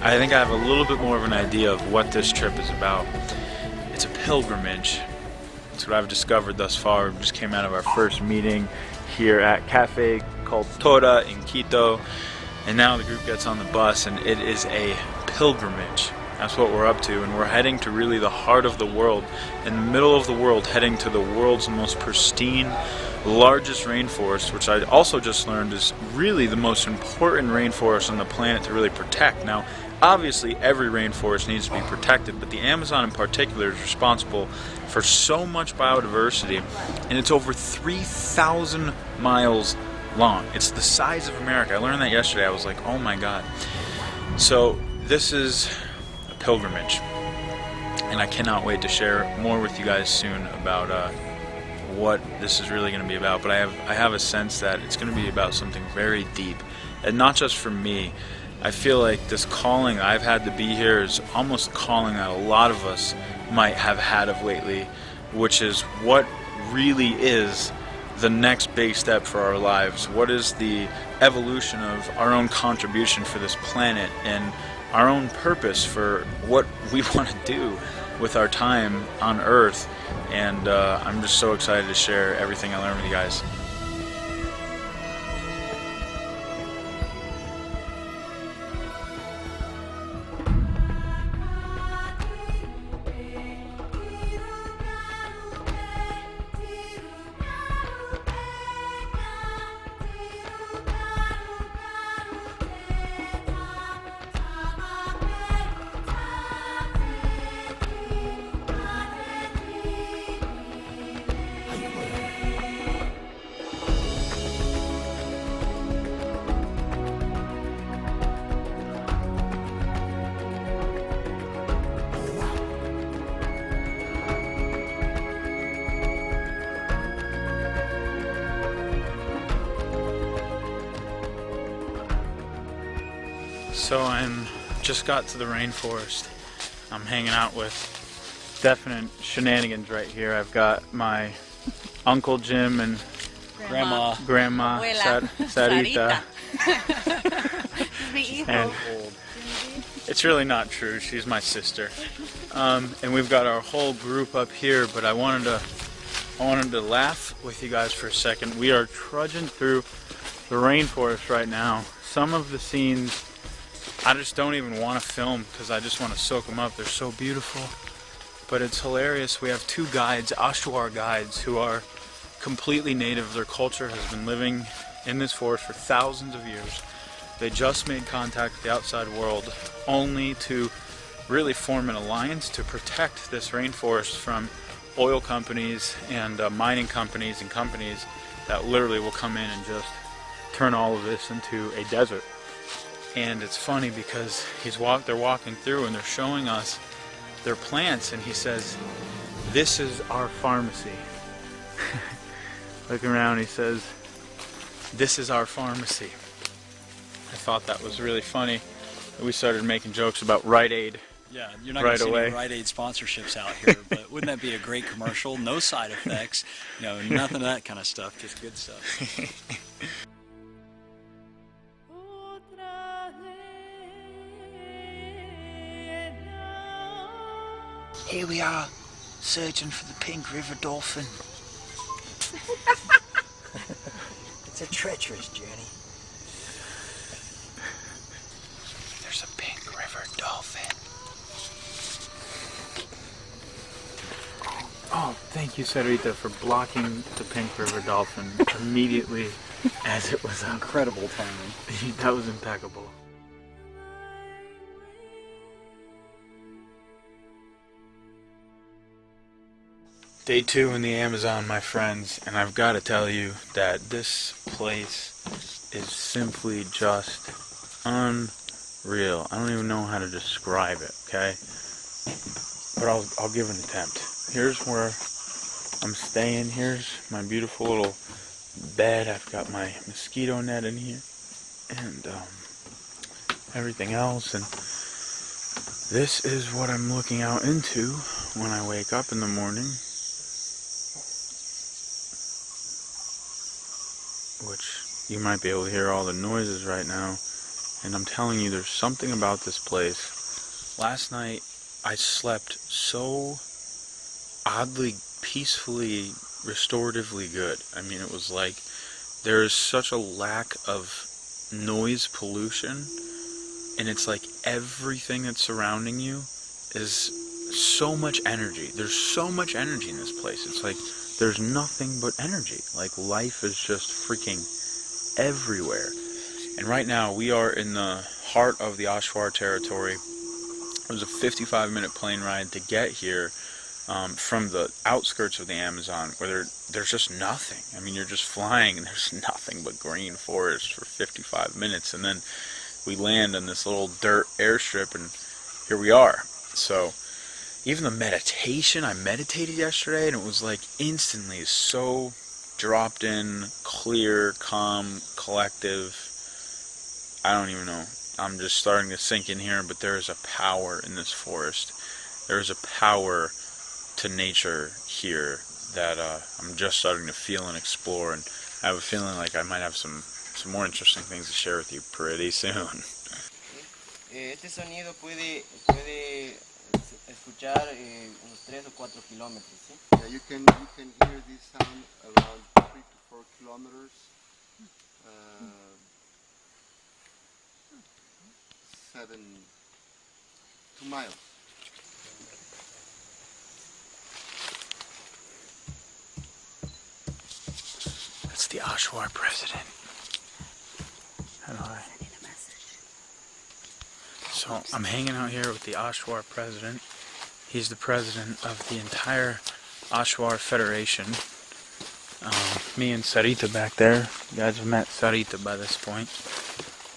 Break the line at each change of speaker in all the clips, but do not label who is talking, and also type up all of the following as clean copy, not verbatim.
I think I have a little bit more of an idea of what this trip is about. It's a pilgrimage. That's what I've discovered thus far. We just came out of our first meeting here at Cafe Cultura in Quito, and now the group gets on the bus and it is a pilgrimage. That's what we're up to, and we're heading to really the heart of the world, in the middle of the world, heading to the world's most pristine, largest rainforest, which I also just learned is really the most important rainforest on the planet to really protect. Now, obviously every rainforest needs to be protected, but the Amazon in particular is responsible for so much biodiversity, and it's over 3,000 miles long. It's the size of America. I learned that yesterday. I was like, oh my god. So this is a pilgrimage, and I cannot wait to share more with you guys soon about what this is really going to be about. But I have a sense that it's going to be about something very deep, and not just for me. I feel like this calling I've had to be here is almost a calling that a lot of us might have had of lately, which is what really is the next big step for our lives. What is the evolution of our own contribution for this planet and our own purpose for what we want to do with our time on Earth. And I'm just so excited to share everything I learned with you guys. So I'm just got to the rainforest. I'm hanging out with definite shenanigans right here. I've got my Uncle Jim and Grandma Sarita. And it's really not true. She's my sister. And we've got our whole group up here, but I wanted to laugh with you guys for a second. We are trudging through the rainforest right now. Some of the scenes I just don't even want to film because I just want to soak them up. They're so beautiful. But it's hilarious. We have two guides, Ashuar guides, who are completely native. Their culture has been living in this forest for thousands of years. They just made contact with the outside world only to really form an alliance to protect this rainforest from oil companies and mining companies and companies that literally will come in and just turn all of this into a desert. And it's funny because they're walking through and they're showing us their plants, and he says, "This is our pharmacy." Looking around, he says, "This is our pharmacy." I thought that was really funny. We started making jokes about Rite Aid.
Yeah, you're not going to see any Rite Aid sponsorships out here, but wouldn't that be a great commercial? No side effects, nothing of that kind of stuff, just good stuff.
Here we are, searching for the pink river dolphin. It's a treacherous journey. There's a pink river dolphin.
Oh, thank you, Sarita, for blocking the pink river dolphin immediately as it was up.
Incredible timing.
That was impeccable. Day 2 in the Amazon, my friends, and I've got to tell you that this place is simply just unreal. I don't even know how to describe it, okay? But I'll give an attempt. Here's where I'm staying. Here's my beautiful little bed. I've got my mosquito net in here and everything else, and this is what I'm looking out into when I wake up in the morning. Which you might be able to hear all the noises right now. And I'm telling you, there's something about this place. Last night, I slept so oddly, peacefully, restoratively good. I mean, it was like there is such a lack of noise pollution, and it's like everything that's surrounding you is so much energy. There's so much energy in this place. It's like there's nothing but energy. Like life is just freaking everywhere. And right now we are in the heart of the Ashwar territory. It was a 55-minute plane ride to get here from the outskirts of the Amazon, where there's just nothing. I mean, you're just flying and there's nothing but green forest for 55 minutes, and then we land on this little dirt airstrip, and here we are. So even the meditation, I meditated yesterday, and it was like instantly so dropped in, clear, calm, collective. I don't even know. I'm just starting to sink in here, but there is a power in this forest. There is a power to nature here that I'm just starting to feel and explore, and I have a feeling like I might have some more interesting things to share with you pretty soon.
Este sonido puede escuchar unos 3 o 4 kilómetros, ¿sí?
Yeah, you can hear this sound around 3 to 4 kilometers. 2 miles.
That's the Ashwar president. How do I? So I'm hanging out here with the Ashwar president. He's the president of the entire Ashwar Federation. Me and Sarita back there. You guys have met Sarita by this point.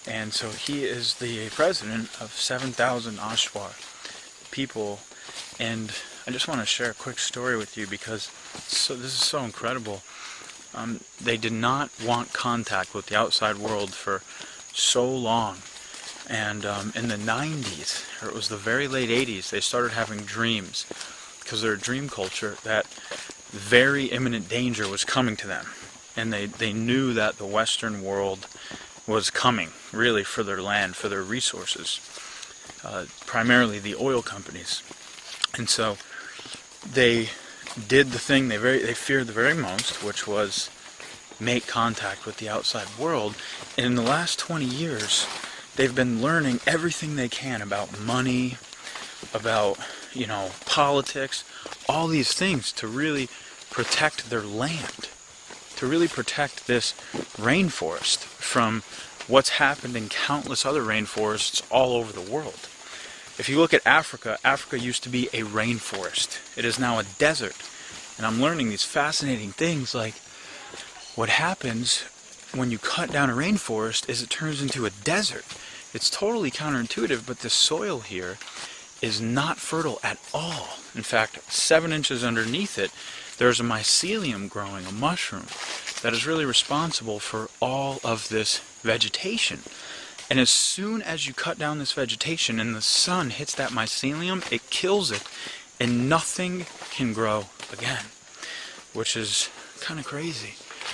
And so he is the president of 7,000 Ashwar people. And I just want to share a quick story with you because this is so incredible. They did not want contact with the outside world for so long. And in the 90s, or it was the very late 80s, they started having dreams, because they're a dream culture, that very imminent danger was coming to them. And they knew that the Western world was coming, really, for their land, for their resources, primarily the oil companies. And so they did the thing they feared the very most, which was make contact with the outside world. And in the last 20 years, they've been learning everything they can about money, about, politics, all these things to really protect their land, to really protect this rainforest from what's happened in countless other rainforests all over the world. If you look at Africa, Africa used to be a rainforest. It is now a desert. And I'm learning these fascinating things, like what happens when you cut down a rainforest is it turns into a desert. It's totally counterintuitive, but the soil here is not fertile at all. In fact, 7 inches underneath it, there's a mycelium growing, a mushroom, that is really responsible for all of this vegetation. And as soon as you cut down this vegetation and the sun hits that mycelium, it kills it, and nothing can grow again, which is kind of crazy.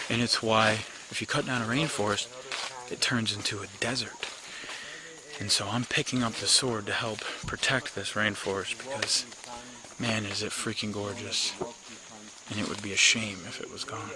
And it's why if you cut down a rainforest, it turns into a desert. And so I'm picking up the sword to help protect this rainforest because, man, is it freaking gorgeous. And it would be a shame if it was gone.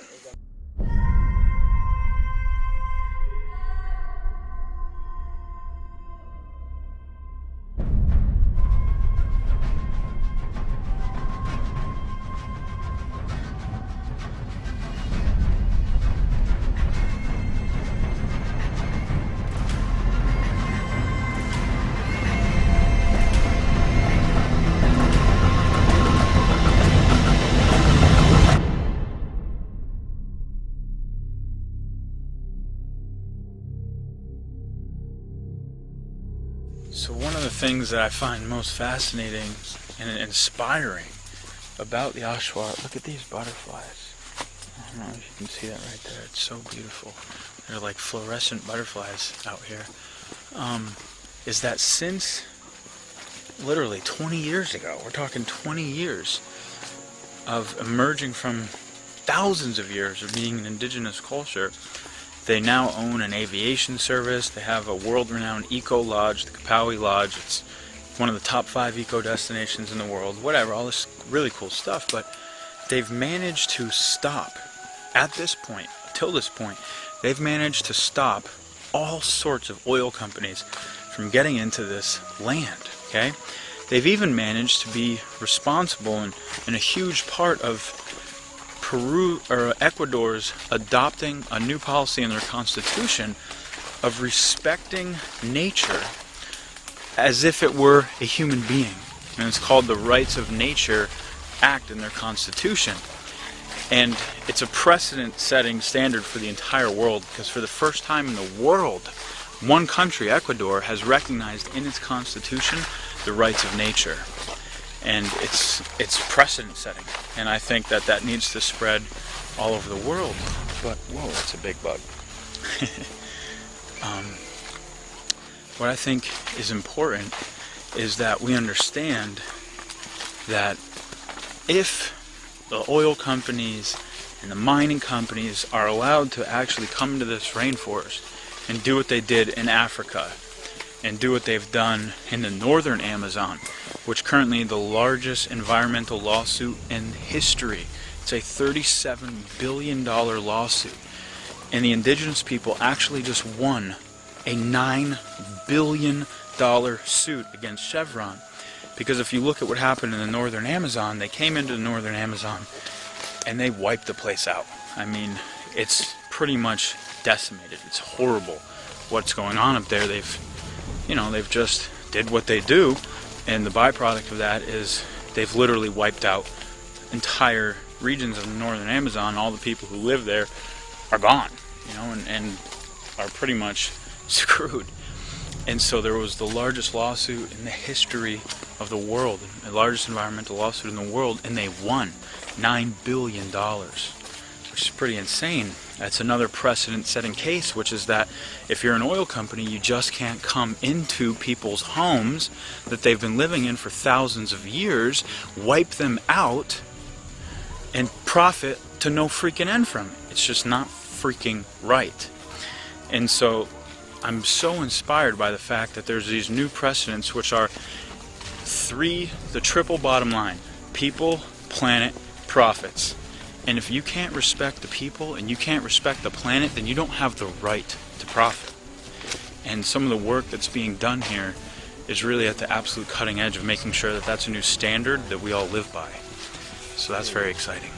So one of the things that I find most fascinating and inspiring about the Ashwar, look at these butterflies. I don't know if you can see that right there. It's so beautiful. They're like fluorescent butterflies out here. Is that since literally 20 years ago, we're talking 20 years of emerging from thousands of years of being an indigenous culture, They now own an aviation service. They have a world-renowned eco lodge, the Kapawi Lodge. It's one of the top 5 eco destinations in the world. Whatever, all this really cool stuff. But they've managed to stop, at this point, till this point, they've managed to stop all sorts of oil companies from getting into this land, okay? They've even managed to be responsible in a huge part of Ecuador's adopting a new policy in their constitution of respecting nature as if it were a human being. And it's called the Rights of Nature Act in their constitution. And it's a precedent-setting standard for the entire world, because for the first time in the world, one country, Ecuador, has recognized in its constitution the rights of nature. And it's precedent-setting. And I think that needs to spread all over the world. But, whoa, that's a big bug. What I think is important is that we understand that if the oil companies and the mining companies are allowed to actually come to this rainforest and do what they did in Africa and do what they've done in the northern Amazon, which currently the largest environmental lawsuit in history. It's a $37 billion lawsuit. And the indigenous people actually just won a $9 billion suit against Chevron. Because if you look at what happened in the northern Amazon, they came into the northern Amazon and they wiped the place out. I mean, it's pretty much decimated. It's horrible what's going on up there. They've just did what they do, and the byproduct of that is they've literally wiped out entire regions of the northern Amazon. All the people who live there are gone, and are pretty much screwed. And so there was the largest lawsuit in the history of the world, the largest environmental lawsuit in the world, and they won $9 billion, which is pretty insane. That's another precedent-setting case, which is that if you're an oil company, you just can't come into people's homes that they've been living in for thousands of years, wipe them out, and profit to no freaking end from it. It's just not freaking right. And so I'm so inspired by the fact that there's these new precedents, which are the triple bottom line: people, planet, profits. And if you can't respect the people and you can't respect the planet, then you don't have the right to profit. And some of the work that's being done here is really at the absolute cutting edge of making sure that that's a new standard that we all live by. So that's very exciting.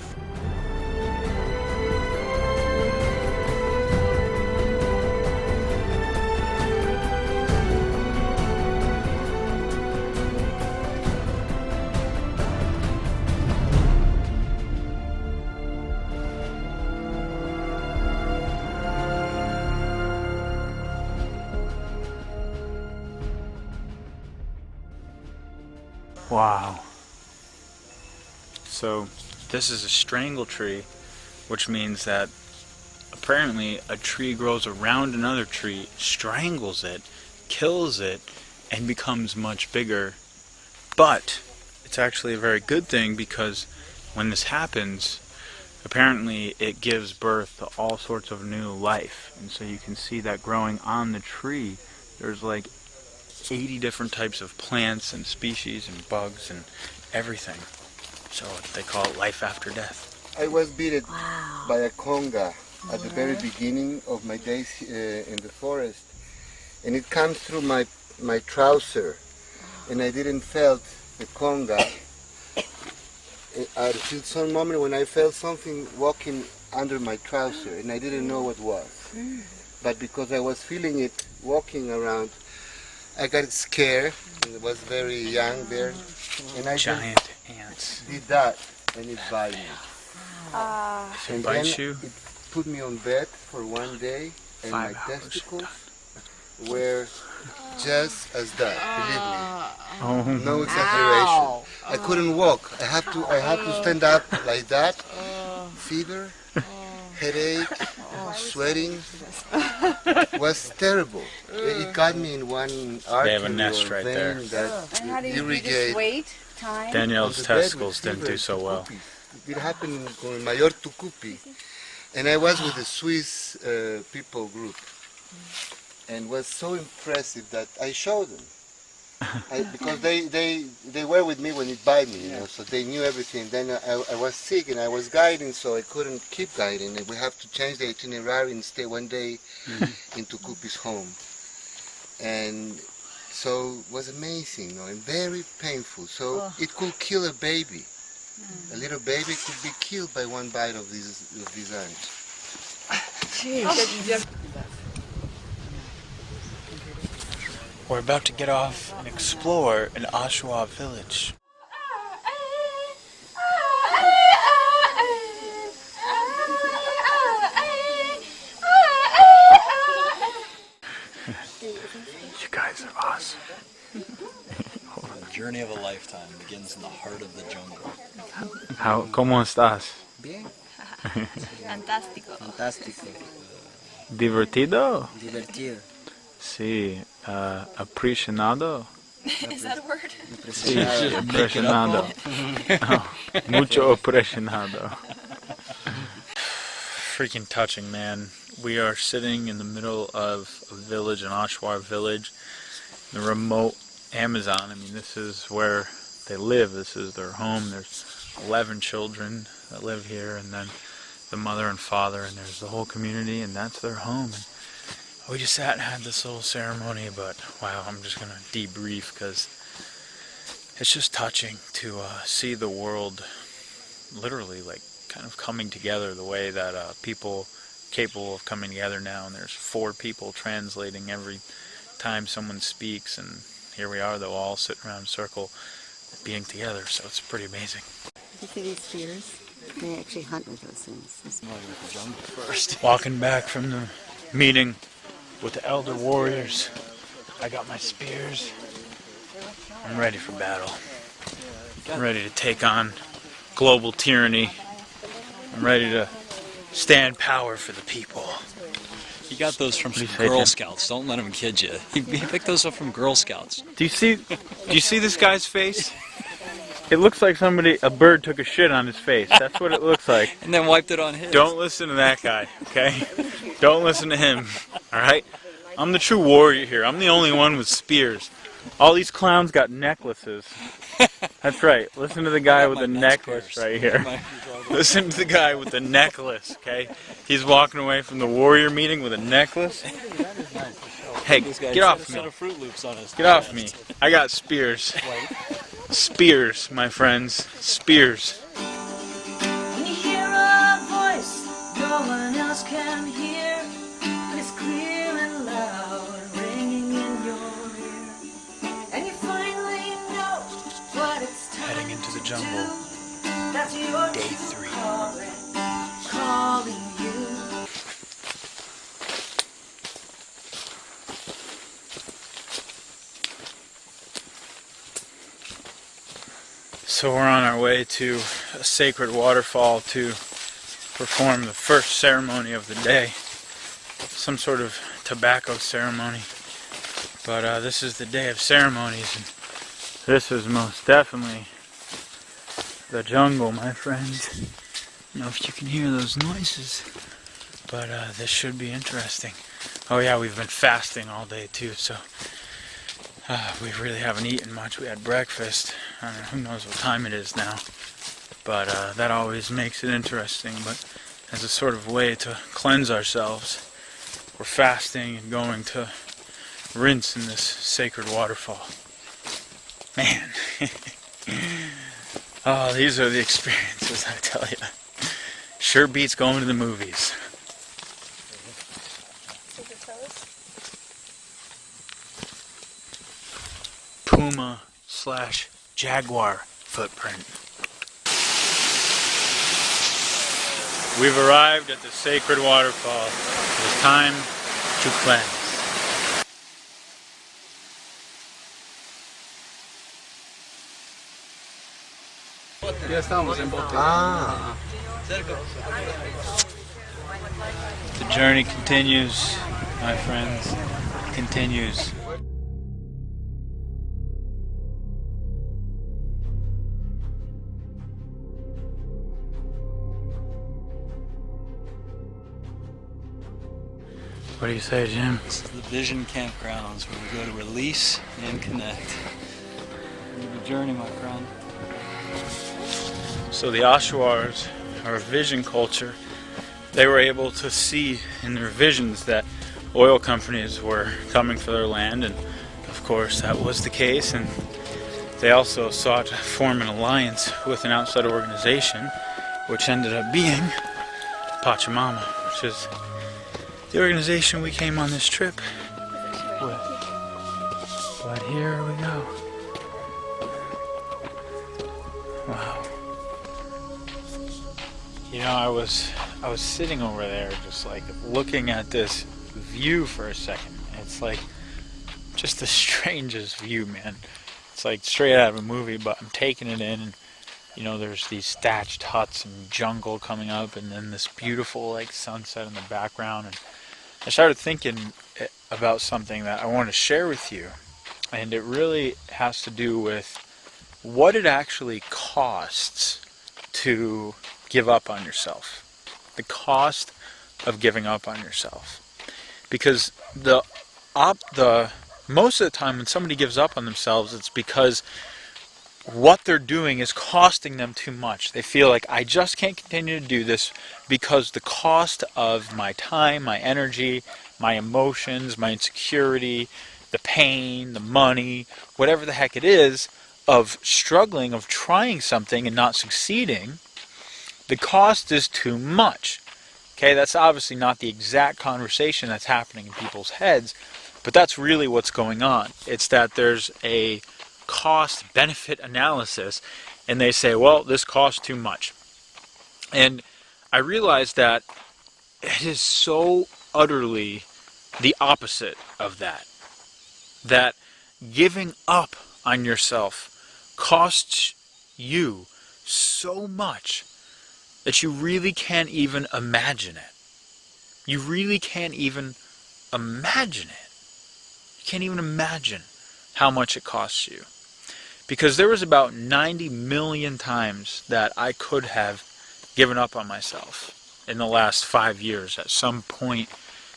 Wow. So this is a strangle tree, which means that apparently a tree grows around another tree, strangles it, kills it, and becomes much bigger. But it's actually a very good thing, because when this happens, apparently it gives birth to all sorts of new life. And so you can see that growing on the tree, there's like 80 different types of plants and species and bugs and everything. So they call it life after death.
I was bitten by a conga at the very beginning of my days in the forest, and it comes through my trouser, and I didn't felt the conga until some moment when I felt something walking under my trouser, and I didn't know what it was. But because I was feeling it walking around, I got scared. I was very young there, and I
Giant ants.
did that, and it bit me.
If it
And
bites
then
you,
it put me on bed for one day, and
5
my
hours.
testicles were just as that. Believe me, no exaggeration. I couldn't walk. I had to stand up like that. Fever, headache, sweating. Was terrible. It got me in one artery.
They have a nest
or
right
vein
there.
that
And how do you
irrigate.
just wait time?
Danielle's
on the bed with
testicles didn't
fever
do so well.
Tucupi. It happened in Mayor Tucupi. And I was with a Swiss people group, and was so impressive that I showed them. Because they were with me when it bit me, so they knew everything. Then I was sick and I was guiding, so I couldn't keep guiding. And we have to change the itinerary and stay one day into Kupi's home. And so it was amazing, and very painful. So it could kill a baby. A little baby could be killed by one bite of these ants.
We're about to get off and explore an Oshawa village. You guys are awesome.
The journey of a lifetime begins in the heart of the jungle.
¿Cómo estás?
Bien,
Fantástico.
fantástico,
¿Divertido?
divertido.
Sí. ¿Aprisionado?
Is that a word?
Sí, impresionado. Oh, mucho impresionado. Freaking touching, man. We are sitting in the middle of a village, an Oshawa village, the remote Amazon. I mean, this is where they live. This is their home. There's 11 children that live here, and then the mother and father, and there's the whole community, and that's their home. And we just sat and had this little ceremony, but wow, I'm just gonna debrief because it's just touching to see the world literally like kind of coming together the way that people capable of coming together now. And there's 4 people translating every time someone speaks, and here we are though, all sitting around in a circle being together, so it's pretty amazing.
You see these spears? They actually hunt with those things.
The jungle first.
Walking back from the meeting with the elder warriors, I got my spears. I'm ready for battle. I'm ready to take on global tyranny. I'm ready to stand power for the people.
You got those from some
What do you say,
Girl
Tim?
Scouts. Don't let them kid you. You picked those up from Girl Scouts.
Do you see this guy's face? It looks like a bird took a shit on his face. That's what it looks like.
And then wiped it on his.
Don't listen to that guy, okay? Don't listen to him, alright? I'm the true warrior here. I'm the only one with spears. All these clowns got necklaces. That's right. Listen to the guy with the necklace right here. Listen to the guy with the necklace, okay? He's walking away from the warrior meeting with a necklace. Hey, get off me.
Set of Fruit Loops on his
Get off me. I got spears. Spears, my friends. Spears.
When you hear a voice no one else can hear, but it's clear and loud, ringing in your ear, and you finally know what it's time
Heading into the
to
jungle.
do. That's your
Day
truth
3.
calling you.
So we're on our way to a sacred waterfall to perform the first ceremony of the day. Some sort of tobacco ceremony. But this is the day of ceremonies, and this is most definitely the jungle, my friends. I don't know if you can hear those noises, but this should be interesting. Oh yeah, we've been fasting all day too, so we really haven't eaten much. We had breakfast. I don't know, who knows what time it is now. But that always makes it interesting. But as a sort of way to cleanse ourselves, we're fasting and going to rinse in this sacred waterfall. Man. Oh, these are the experiences, I tell you. Sure beats going to the movies. Puma/jaguar footprint. We've arrived at the sacred waterfall. It is time to cleanse. The journey continues, my friends. Continues. What do you say, Jim?
This is the Vision Campgrounds where we go to release and connect. End of the journey, my friend.
So the Oshawas are a vision culture. They were able to see in their visions that oil companies were coming for their land, and of course that was the case. And they also sought to form an alliance with an outside organization, which ended up being Pachamama, which is the organization we came on this trip with. But here we go. Wow. You know, I was sitting over there just like looking at this view for a second. It's like just the strangest view, man. It's like straight out of a movie, but I'm taking it in, and you know, there's these thatched huts and jungle coming up, and then this beautiful like sunset in the background. And I started thinking about something that I want to share with you, and it really has to do with what it actually costs to give up on yourself. The cost of giving up on yourself. Because most of the time when somebody gives up on themselves, it's because what they're doing is costing them too much. They feel like, I just can't continue to do this because the cost of my time, my energy, my emotions, my insecurity, the pain, the money, whatever the heck it is, of struggling, of trying something and not succeeding, the cost is too much. Okay, that's obviously not the exact conversation that's happening in people's heads, but that's really what's going on. It's that there's a cost-benefit analysis, and they say, well, this costs too much. And I realized that it is so utterly the opposite of that. That giving up on yourself costs you so much that you really can't even imagine it. You really can't even imagine it. You can't even imagine how much it costs you. Because there was about 90 million times that I could have given up on myself in the last 5 years at some point,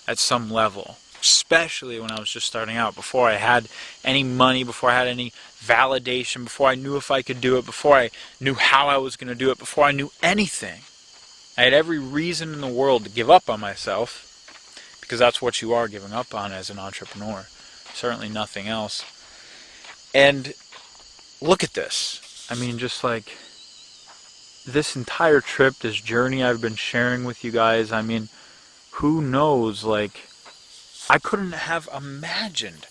at some level. Especially when I was just starting out, before I had any money, before I had any validation, before I knew if I could do it, before I knew how I was going to do it, before I knew anything. I had every reason in the world to give up on myself, because that's what you are giving up on as an entrepreneur. Certainly nothing else. And look at this. I mean, just like this entire trip, this journey I've been sharing with you guys, I mean, who knows, like, I couldn't have imagined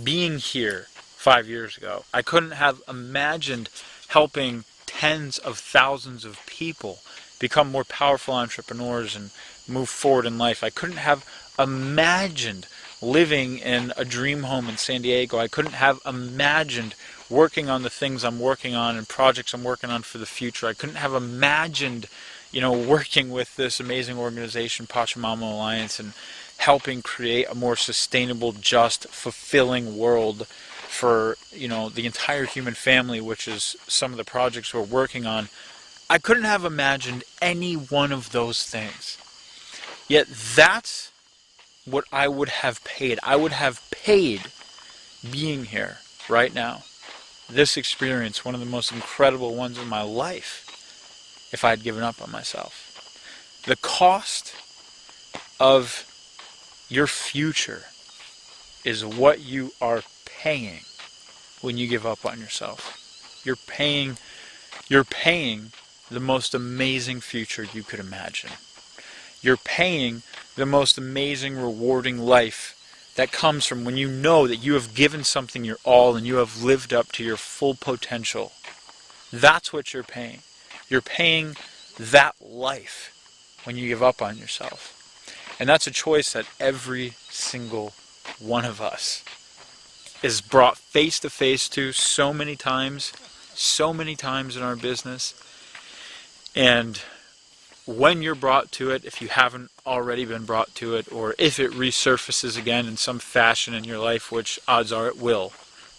being here 5 years ago. I couldn't have imagined helping tens of thousands of people become more powerful entrepreneurs and move forward in life. I couldn't have imagined living in a dream home in San Diego. I couldn't have imagined working on the things I'm working on and projects I'm working on for the future. I couldn't have imagined, you know, working with this amazing organization, Pachamama Alliance, and helping create a more sustainable, just, fulfilling world for, you know, the entire human family, which is some of the projects we're working on. I couldn't have imagined any one of those things. Yet that's what I would have paid. I would have paid being here right now. This experience, one of the most incredible ones in my life, if I had given up on myself. The cost of your future is what you are paying when you give up on yourself. You're paying the most amazing future you could imagine. You're paying the most amazing, rewarding life that comes from when you know that you have given something your all and you have lived up to your full potential. That's what you're paying. You're paying that life when you give up on yourself. And that's a choice that every single one of us is brought face to face to so many times in our business. And when you're brought to it, if you haven't already been brought to it, or if it resurfaces again in some fashion in your life, which odds are it will,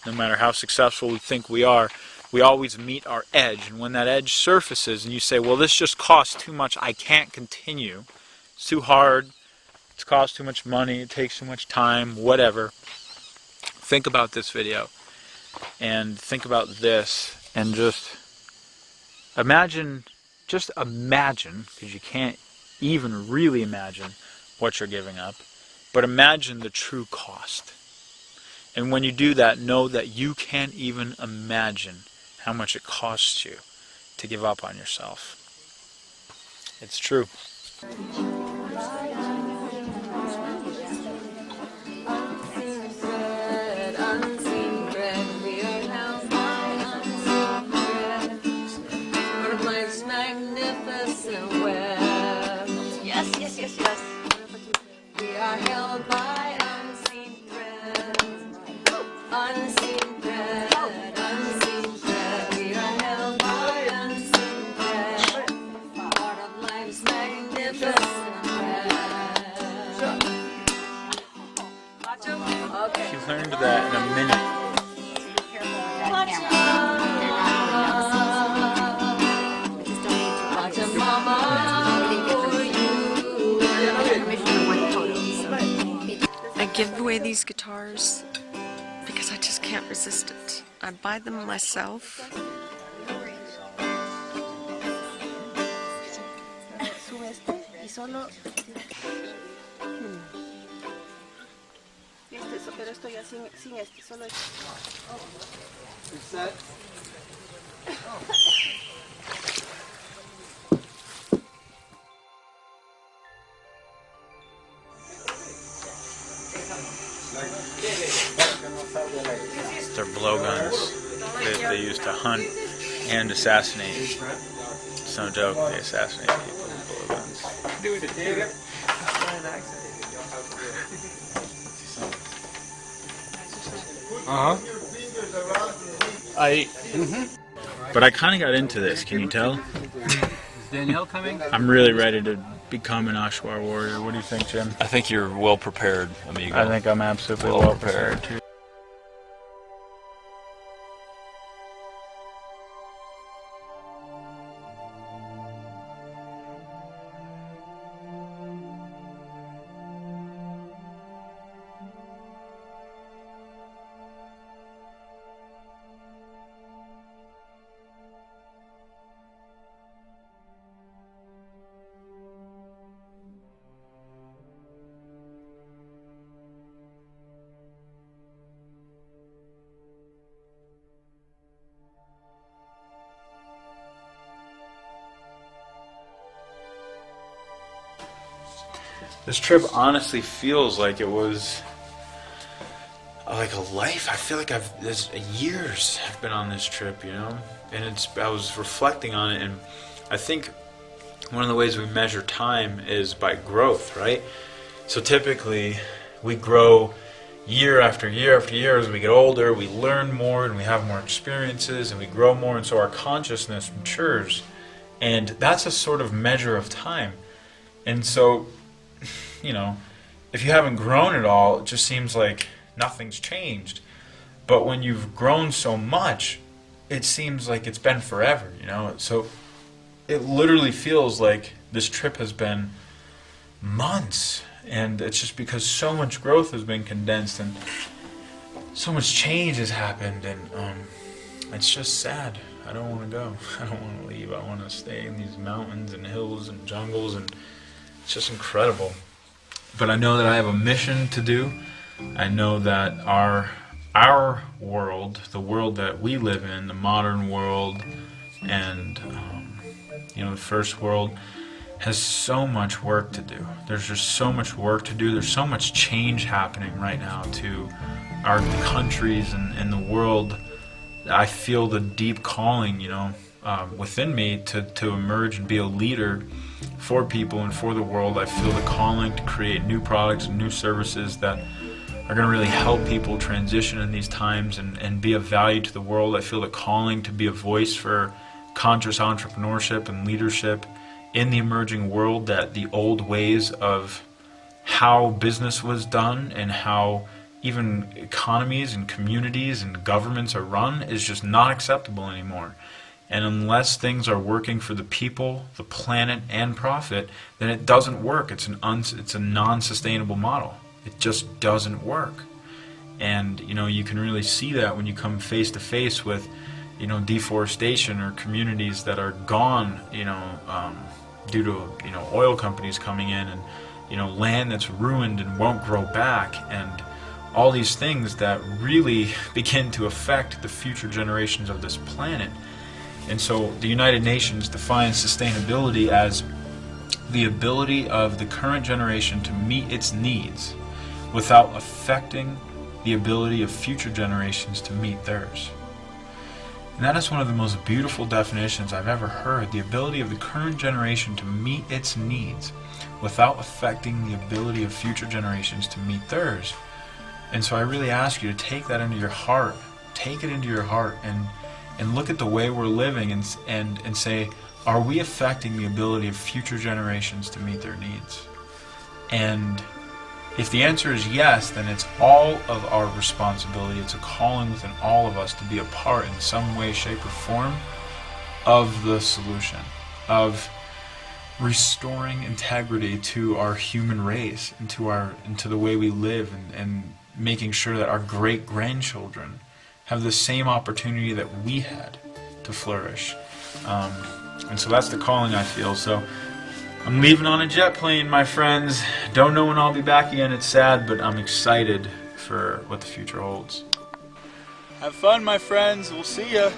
no matter how successful we think we are, we always meet our edge. And when that edge surfaces and you say, well, this just costs too much, I can't continue, it's too hard, It's cost too much money, it takes too much time, whatever. Think about this video and think about this and just imagine, because you can't even really imagine what you're giving up, but imagine the true cost. And when you do that, know that you can't even imagine how much it costs you to give up on yourself. It's true.
Yes. We are held by unseen thread. Unseen thread. Unseen thread. We are held by unseen thread. Part of life's magnificent thread. Okay.
You learned that in a minute.
I give away these guitars because I just can't resist it. I buy them myself.
They're blowguns that they use to hunt and assassinate. It's no joke, they assassinate people with blowguns. But I kind of got into this, can you tell?
Is Danielle coming?
I'm really ready to become an Ashwar warrior. What do you think, Jim?
I think you're well prepared, amigo.
I think I'm absolutely well prepared too. This trip honestly feels like it was like a life. I feel like there's years I've been on this trip, you know? And I was reflecting on it, and I think one of the ways we measure time is by growth, right? So typically we grow year after year after year as we get older, we learn more and we have more experiences and we grow more, and so our consciousness matures. And that's a sort of measure of time. And so, you know, if you haven't grown at all, it just seems like nothing's changed. But when you've grown so much, it seems like it's been forever, you know? So it literally feels like this trip has been months. And it's just because so much growth has been condensed and so much change has happened. And it's just sad. I don't want to go. I don't want to leave. I want to stay in these mountains and hills and jungles, and it's just incredible. But I know that I have a mission to do. I know that our world, the world that we live in, the modern world, and you know, the first world, has so much work to do. There's just so much work to do. There's so much change happening right now to our countries and the world. I feel the deep calling, you know, within me to emerge and be a leader for people and for the world. I feel the calling to create new products and new services that are going to really help people transition in these times and be of value to the world. I feel the calling to be a voice for conscious entrepreneurship and leadership in the emerging world, that the old ways of how business was done and how even economies and communities and governments are run is just not acceptable anymore. And unless things are working for the people, the planet, and profit, then it doesn't work. It's a non-sustainable model. It just doesn't work. And you can really see that when you come face to face with deforestation or communities that are gone due to oil companies coming in, and land that's ruined and won't grow back, and all these things that really begin to affect the future generations of this planet. And so the United Nations defines sustainability as the ability of the current generation to meet its needs without affecting the ability of future generations to meet theirs. And that is one of the most beautiful definitions I've ever heard, the ability of the current generation to meet its needs without affecting the ability of future generations to meet theirs. And so I really ask you to take that into your heart, take it into your heart, and look at the way we're living and say, are we affecting the ability of future generations to meet their needs? And if the answer is yes, then it's all of our responsibility. It's a calling within all of us to be a part in some way, shape, or form of the solution, of restoring integrity to our human race and to the way we live, and making sure that our great-grandchildren have the same opportunity that we had to flourish. And so that's the calling I feel. So I'm leaving on a jet plane, my friends. Don't know when I'll be back again. It's sad, but I'm excited for what the future holds. Have fun, my friends. We'll see ya.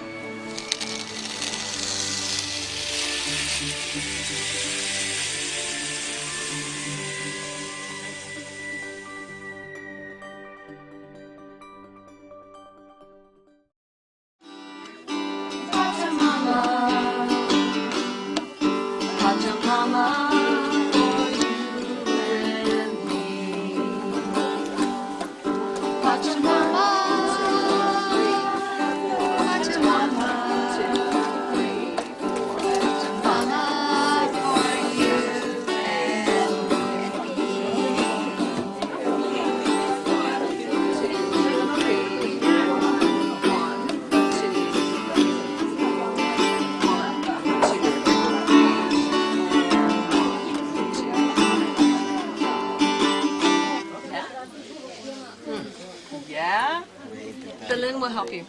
Berlin will help you.